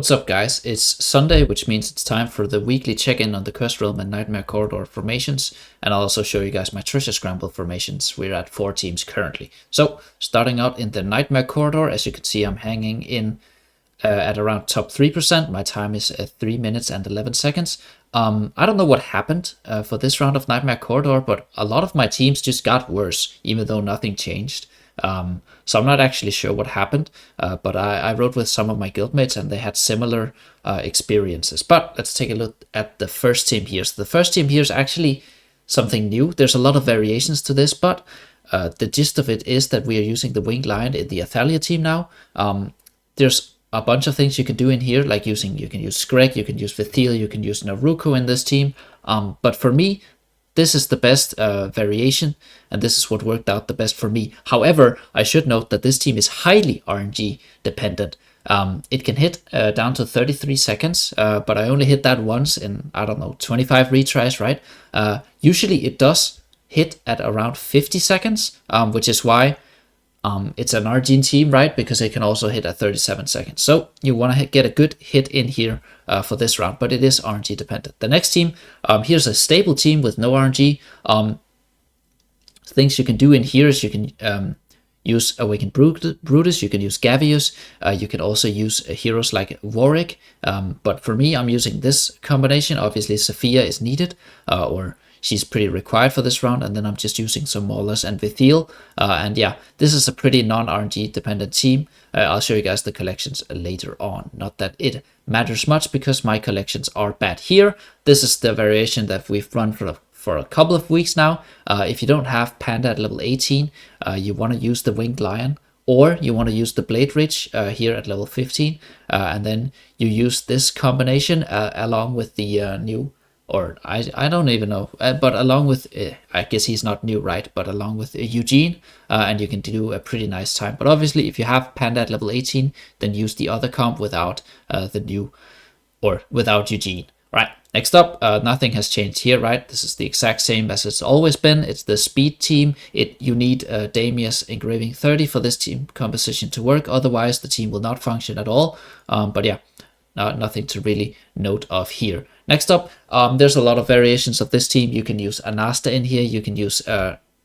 What's up, guys? It's Sunday, which means it's time for the weekly check-in on the Cursed Realm and Nightmare Corridor formations, and I'll also show you guys my Treasure Scramble formations. We're at 4 teams currently. So, starting out in the Nightmare Corridor, as you can see, I'm hanging in at around top 3%. My time is at 3 minutes and 11 seconds. I don't know what happened for this round of Nightmare Corridor, but a lot of my teams just got worse, even though nothing changed. So I'm not actually sure what happened, but I wrote with some of my guildmates and they had similar experiences. But let's take a look at the first team here. So the first team here is actually something new. There's a lot of variations to this, but the gist of it is that we are using the Winged Lion in the Athalia team now. There's a bunch of things you can do in here, like you can use Screg, you can use Vithil, you can use Naruko in this team. But for me, this is the best variation, and this is what worked out the best for me. However, I should note that this team is highly RNG dependent. It can hit down to 33 seconds, but I only hit that once in, I don't know, 25 retries, right? Usually it does hit at around 50 seconds, which is why it's an RNG team, right? Because it can also hit at 37 seconds. So you want to get a good hit in here for this round, but it is RNG dependent. The next team, here's a stable team with no RNG. Things you can do in here is you can use Awakened Brutus, you can use Gavius, you can also use heroes like Warwick, but for me, I'm using this combination. Obviously, Sophia is needed, or she's pretty required for this round, and then I'm just using some Maulers and Vithil, and yeah, this is a pretty non-RNG dependent team. I'll show you guys the collections later on. Not that it matters much, because my collections are bad here. This is the variation that we've run for a couple of weeks now. If you don't have Panda at level 18, you want to use the Winged Lion, or you want to use the Blade Ridge here at level 15, and then you use this combination along with the new, or I don't even know, but along with, I guess he's not new, right? But along with Eugene, and you can do a pretty nice time. But obviously, if you have Panda at level 18, then use the other comp without the new, or without Eugene, right? Next up, nothing has changed here, right? This is the exact same as it's always been. It's the speed team. You need Damius engraving 30 for this team composition to work. Otherwise, the team will not function at all. But yeah, nothing to really note of here. Next up, there's a lot of variations of this team. You can use Anasta in here. You can use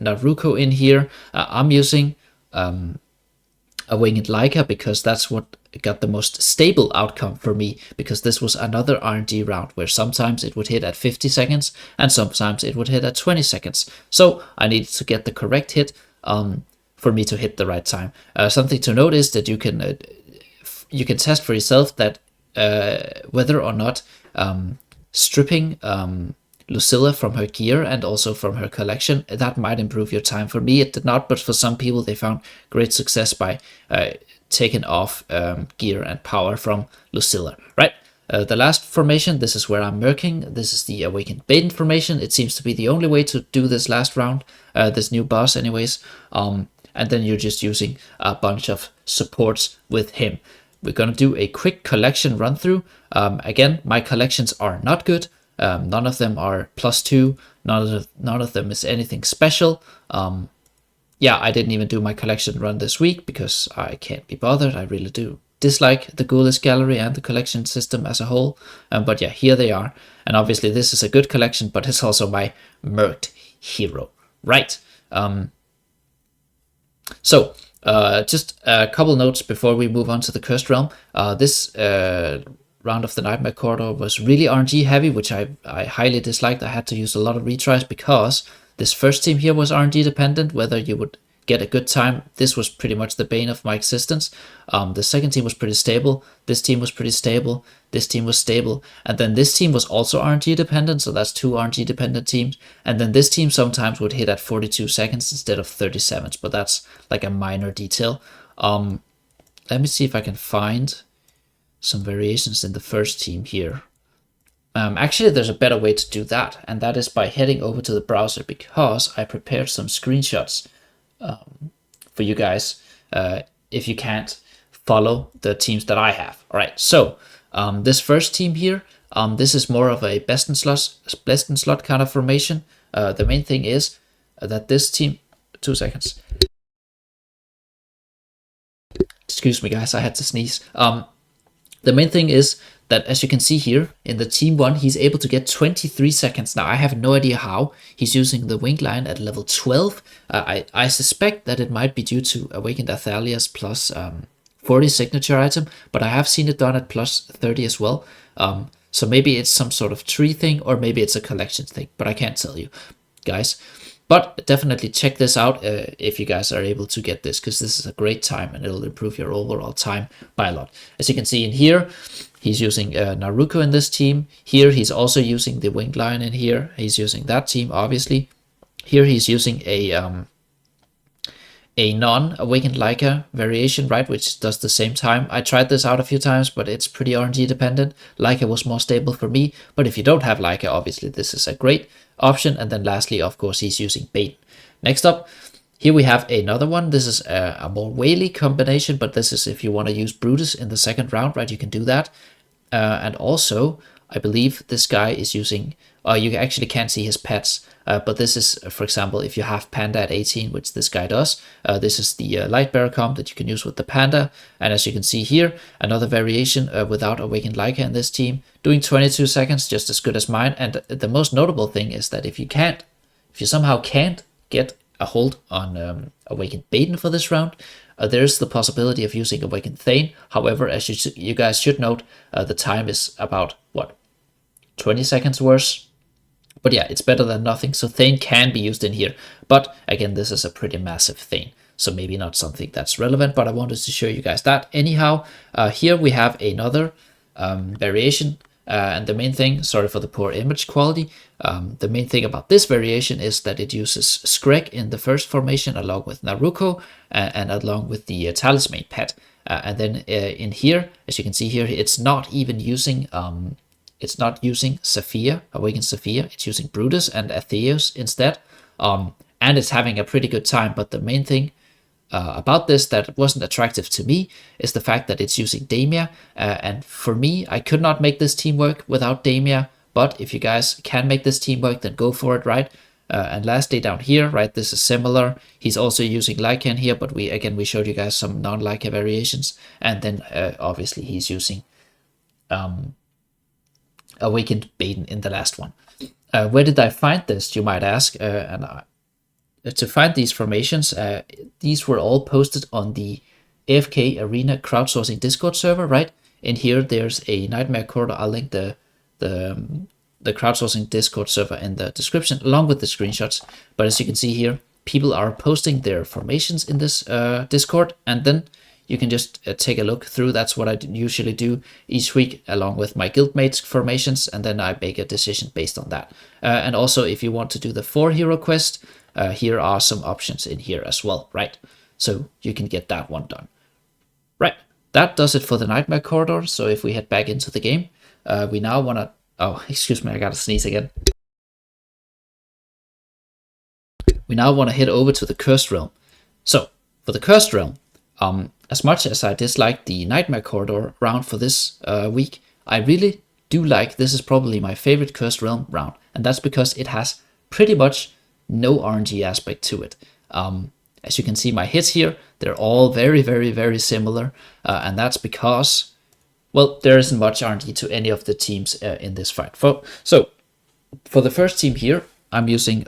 Naruko in here. I'm using a Winged Leica because that's what got the most stable outcome for me, because this was another RNG round where sometimes it would hit at 50 seconds and sometimes it would hit at 20 seconds. So I needed to get the correct hit for me to hit the right time. Something to note is that you can test for yourself that whether or not stripping Lucilla from her gear and also from her collection, that might improve your time. For me, it did not, but for some people, they found great success by taking off gear and power from Lucilla, right? The last formation, this is where I'm murking. This is the Awakened Baden formation. It seems to be the only way to do this last round, this new boss anyways. And then you're just using a bunch of supports with him. We're going to do a quick collection run through. Again, my collections are not good. None of them are +2. None of them is anything special. Yeah, I didn't even do my collection run this week because I can't be bothered. I really do dislike the Ghoulish Gallery and the collection system as a whole. But yeah, here they are. And obviously this is a good collection, but it's also my murked hero, right? So just a couple notes before we move on to the Cursed Realm. This round of the Nightmare Corridor was really RNG heavy, which I highly disliked. I had to use a lot of retries because this first team here was RNG dependent, whether you would get a good time. This was pretty much the bane of my existence. The second team was pretty stable. This team was pretty stable. This team was stable. And then this team was also RNG dependent, so that's 2 RNG dependent teams. And then this team sometimes would hit at 42 seconds instead of 37, but that's like a minor detail. Let me see if I can find some variations in the first team here. Actually, there's a better way to do that, and that is by heading over to the browser, because I prepared some screenshots for you guys if you can't follow the teams that I have. All right, so this first team here, this is more of a best in slot kind of formation. The main thing is that this team, 2 seconds. Excuse me, guys, I had to sneeze. The main thing is that, as you can see here in the team 1, he's able to get 23 seconds. Now, I have no idea how. He's using the Winged Lion at level 12. I suspect that it might be due to Awakened Athalia's plus 40 signature item, but I have seen it done at plus 30 as well. So maybe it's some sort of tree thing, or maybe it's a collection thing, but I can't tell you, guys. But definitely check this out if you guys are able to get this, because this is a great time and it'll improve your overall time by a lot. As you can see in here, he's using Naruko in this team. Here he's also using the Winged Lion in here. He's using that team, obviously. Here he's using a non-Awakened Leica variation, right, which does the same time. I tried this out a few times, but it's pretty RNG dependent. Leica was more stable for me, but if you don't have Leica, obviously this is a great option. And then lastly, of course, he's using Bait. Next up, here we have another one. This is a more whaley combination, but this is if you want to use Brutus in the second round, right, you can do that. And also, I believe this guy is using, you actually can't see his pets, but this is, for example, if you have Panda at 18, which this guy does, this is the Lightbearer comp that you can use with the Panda. And as you can see here, another variation without Awakened Leica in this team, doing 22 seconds, just as good as mine. And the most notable thing is that if you somehow can't get a hold on Awakened Baden for this round, there's the possibility of using Awakened Thane. However, as you guys should note, the time is about, 20 seconds worse. But yeah, it's better than nothing, so Thane can be used in here. But again, this is a pretty massive Thane, so maybe not something that's relevant, but I wanted to show you guys that. Anyhow, here we have another variation, and the main thing, sorry for the poor image quality, the main thing about this variation is that it uses Screg in the first formation along with Naruko and along with the Talisman pet. And then in here, as you can see here, it's not even using Saphir, Awakened Saphir. It's using Brutus and Atheos instead. And it's having a pretty good time. But the main thing about this that wasn't attractive to me is the fact that it's using Damia. And for me, I could not make this team work without Damia. But if you guys can make this team work, then go for it, right? And lastly, down here, right, this is similar. He's also using Leica in here, but we showed you guys some non-Leica variations. And then obviously he's using Awakened Baden in the last one. Where did I find this, you might ask? To find these formations, these were all posted on the AFK Arena crowdsourcing Discord server, right? In here, there's a Nightmare Corridor. I'll link the crowdsourcing Discord server in the description, along with the screenshots. But as you can see here, people are posting their formations in this Discord, and then you can just take a look through. That's what I usually do each week along with my guildmates formations, and then I make a decision based on that. And also, if you want to do the 4-hero quest, here are some options in here as well, right? So you can get that one done. Right, that does it for the Nightmare Corridor. So if we head back into the game, we now want to... Oh, excuse me, I gotta sneeze again. We now want to head over to the Cursed Realm. So, for the Cursed Realm, as much as I dislike the Nightmare Corridor round for this week, I really do like, this is probably my favorite Cursed Realm round, and that's because it has pretty much no RNG aspect to it. As you can see, my hits here, they're all very, very, very similar, and that's because, well, there isn't much RNG to any of the teams in this fight. So, for the first team here, I'm using...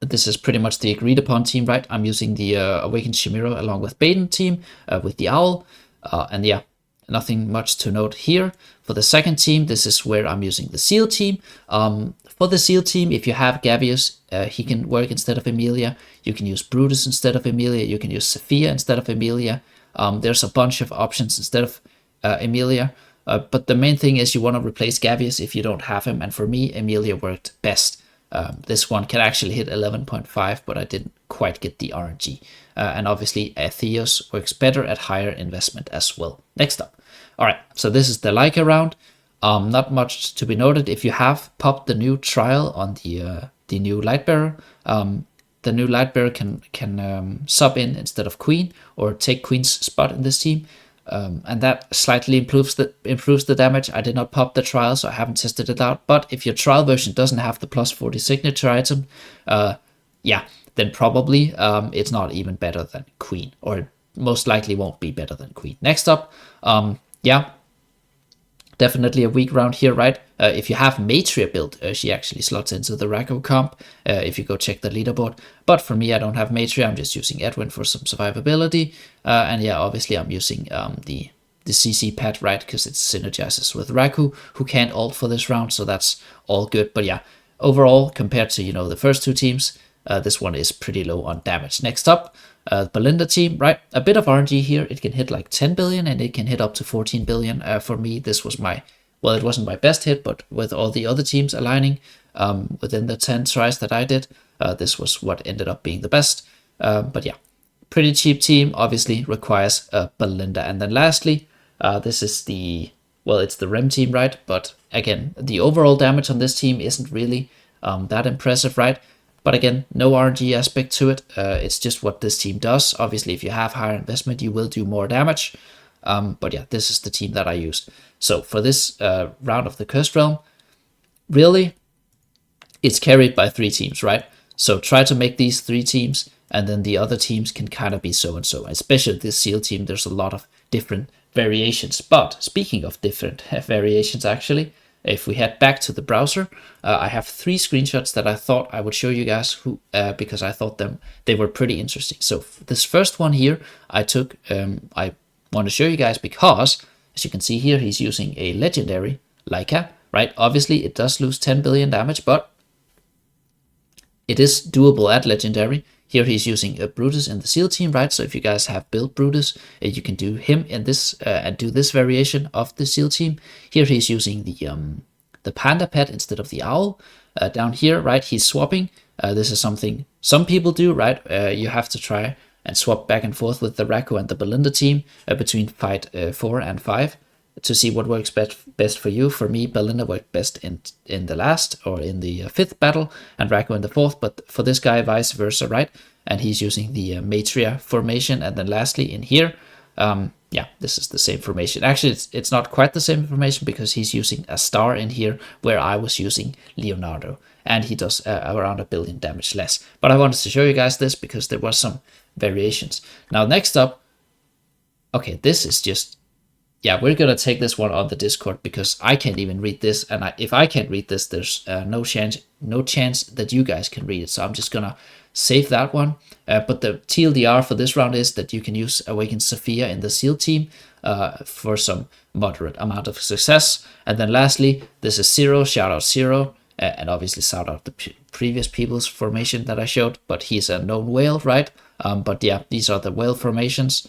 this is pretty much the agreed upon team, right? I'm using the Awakened Chimera along with Baden team with the Owl. And yeah, nothing much to note here. For the second team, this is where I'm using the Seal team. For the Seal team, if you have Gavious, he can work instead of Emilia. You can use Brutus instead of Emilia. You can use Sophia instead of Emilia. There's a bunch of options instead of Emilia. But the main thing is you want to replace Gavious if you don't have him. And for me, Emilia worked best. This one can actually hit 11.5, but I didn't quite get the RNG. And obviously, Atheos works better at higher investment as well. Next up. All right, so this is the Leica round. Not much to be noted. If you have popped the new trial on the new Lightbearer, the new Lightbearer can sub in instead of Queen, or take Queen's spot in this team. And that slightly improves the damage. I did not pop the trial, so I haven't tested it out. But if your trial version doesn't have the plus 40 signature item, yeah, then probably it's not even better than Queen, or most likely won't be better than queen. Next up, yeah, definitely a weak round here, right? If you have Matria built, she actually slots into the Rako comp, if you go check the leaderboard. But for me, I don't have Matria, I'm just using Edwin for some survivability. And yeah, obviously I'm using the CC pet, right? Because it synergizes with Raku, who can't ult for this round, so that's all good. But yeah, overall, compared to, the first two teams, this one is pretty low on damage. Next up, Belinda team, right? A bit of RNG here. It can hit like 10 billion and it can hit up to 14 billion. For me, this was it wasn't my best hit, but with all the other teams aligning within the 10 tries that I did, this was what ended up being the best. But yeah, pretty cheap team, obviously requires Belinda. And then lastly, this is it's the Rem team, right? But again, the overall damage on this team isn't really that impressive, right? But again, no RNG aspect to it. It's just what this team does. Obviously, if you have higher investment, you will do more damage. But yeah, this is the team that I used. So for this round of the Cursed Realm, really, it's carried by 3 teams, right? So try to make these 3 teams, and then the other teams can kind of be so-and-so. Especially this Seal team, there's a lot of different variations. But speaking of different variations, actually, if we head back to the browser, I have 3 screenshots that I thought I would show you guys because I thought they were pretty interesting. So this first one here, I want to show you guys because, as you can see here, he's using a legendary Leica, right? Obviously, it does lose 10 billion damage, but it is doable at legendary. Here he's using a Brutus in the Seal team, right? So if you guys have built Brutus, you can do him in this and do this variation of the Seal team. Here he's using the Panda pet instead of the Owl. Down here, right, he's swapping. This is something some people do, right? You have to try and swap back and forth with the Rako and the Belinda team between fight 4 and 5 to see what works best for you. For me, Belinda worked best in the last or in the 5th battle, and Rako in the 4th, but for this guy, vice versa, right? And he's using the Matria formation. And then lastly, in here, yeah, this is the same formation. Actually, it's not quite the same formation because he's using a star in here where I was using Leonardo, and he does around 1 billion damage less. But I wanted to show you guys this because there was some variations. Now, next up, okay, this is just, yeah, we're going to take this one on the Discord because I can't even read this. And if I can't read this, there's no chance that you guys can read it. So I'm just going to save that one. But the TLDR for this round is that you can use Awakened Sophia in the Seal team for some moderate amount of success. And then lastly, this is Zero, shout out Zero. And obviously shout out the previous people's formation that I showed. But he's a known whale, right? But yeah, these are the whale formations.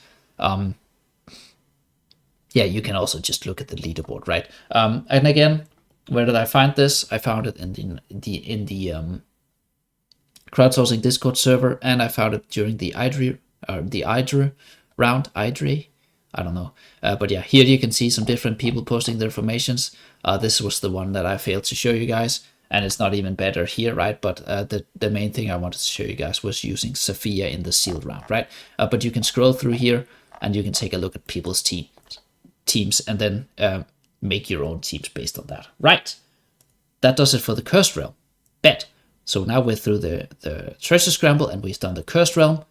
Yeah, you can also just look at the leaderboard, right? And again, where did I find this? I found it in the crowdsourcing Discord server, and I found it during the Idre round. Idre, I don't know. But yeah, here you can see some different people posting their formations. This was the one that I failed to show you guys, and it's not even better here, right? But the main thing I wanted to show you guys was using Sophia in the sealed round, right? But you can scroll through here, and you can take a look at people's teams and then make your own teams based on that. Right, that does it for the Cursed Realm. Bet. So now we're through the Treasure Scramble and we've done the Cursed Realm.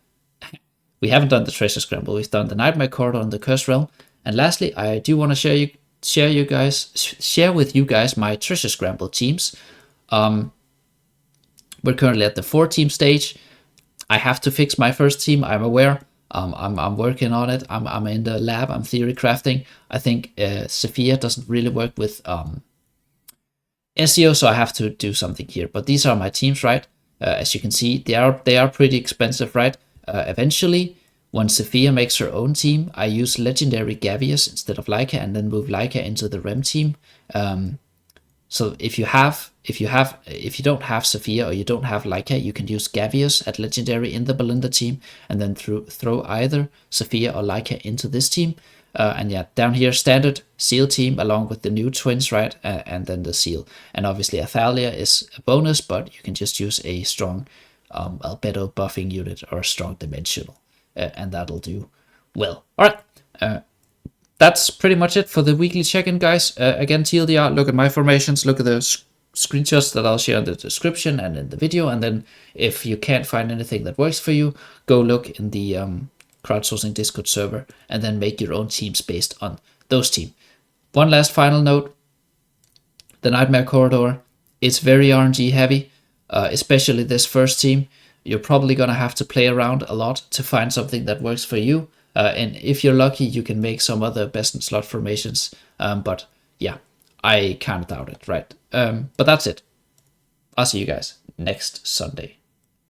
We haven't done the Treasure Scramble, we've done the Nightmare Corridor on the Cursed Realm. And lastly, I do want to share with you guys my Treasure Scramble teams. We're currently at the 4-team stage. I have to fix my first team, I'm aware. I'm working on it. I'm in the lab. I'm theory crafting. I think Sophia doesn't really work with SEO, so I have to do something here. But these are my teams, right? As you can see, they are pretty expensive, right? Eventually, when Sophia makes her own team, I use legendary Gavius instead of Leica, and then move Leica into the Rem team. So if you don't have Sophia or you don't have Leica, you can use Gavius at legendary in the Belinda team, and then throw either Sophia or Leica into this team. And yeah, down here, standard Seal team along with the new twins, right? And then the Seal. And obviously Athalia is a bonus, but you can just use a strong albedo buffing unit or a strong dimensional, and that'll do well. All right. That's pretty much it for the weekly check-in, guys. Again, TLDR, look at my formations, look at the screenshots that I'll share in the description and in the video, and then if you can't find anything that works for you, go look in the crowdsourcing Discord server, and then make your own teams based on those teams. One last final note, the Nightmare Corridor, it's very RNG heavy, especially this first team. You're probably going to have to play around a lot to find something that works for you. And if you're lucky, you can make some other best in slot formations. But yeah, I kind of doubt it, right? But that's it. I'll see you guys next Sunday.